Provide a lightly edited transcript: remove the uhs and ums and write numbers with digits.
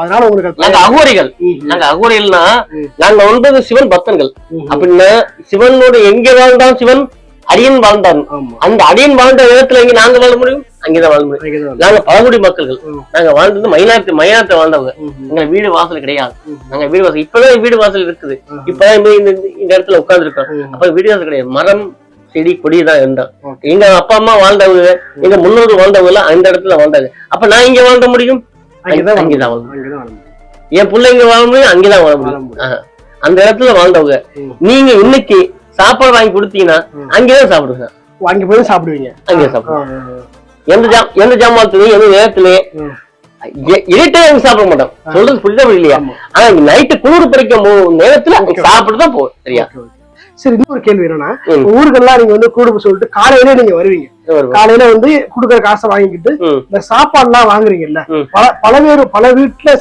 அதனால உங்களுக்கு நாங்க அகோரிகள். நாங்க அகோரிகள்னா நாங்க 9 சிவன் பக்தர்கள். அப்படின்னா சிவனோட எங்க வாழ்ந்தான் சிவன் அடியன் வாழ்ந்தான். அந்த அடியன் வாழ்ந்த இடத்துல எங்க நாங்க வாழ முடியும், அங்கேதான் வாழ முடியும். நாங்க பழங்குடி மக்கள்கள். நாங்க வாழ்ந்தது மயிலாத்தை வாழ்ந்தவங்க. எங்க வீடு வாசல் கிடையாது. நாங்க வீடு வாசல் இப்பதான் வீடு வாசல் இருக்குது. இப்பதான் இந்த இடத்துல உட்கார்ந்து இருக்கோம். அப்ப வீடு வாசல் கிடையாது. மரம் செடி கொடி தான் இருந்தோம். எங்க அப்பா அம்மா வாழ்ந்தவங்க, எங்க முன்னோர்கள் வாழ்ந்தவங்க எல்லாம் அந்த இடத்துல வாழ்ந்தாங்க. அப்ப நான் இங்க வாழ முடியும், அங்கேதான் வாழ முடியும். என் பிள்ளைங்க வாழ முடியும், அங்கேதான் வாழ முடியும். அந்த இடத்துல வாழ்ந்தவங்க. நீங்க இன்னைக்கு சாப்பாடு வாங்கி கொடுத்தீங்கன்னா அங்கேதான் சாப்பிடுங்க. வாங்கி போய் சாப்பிடுவீங்க, அங்கே சாப்பிடுவோம். எந்த ஜாமாத்துலயும் எந்த நேரத்திலேயே இருட்டே சாப்பிட மாட்டோம். சொல்றது புரியுதா இல்லையா? ஆனா நைட்டு குளிர் பறிக்கும் நேரத்துல சாப்பிட்டுதான் போகும். சரியா? சரி, இன்னொரு கேள்வி என்னன்னா, ஊருக்கெல்லாம் நீங்க வந்து கூடு சொல்லிட்டு காலையில நீங்க வருவீங்க. காலையில வந்து குடுக்கற காசை வாங்கிக்கிட்டு இந்த சாப்பாடு எல்லாம் வாங்குறீங்கல்ல, பல வீட்டுல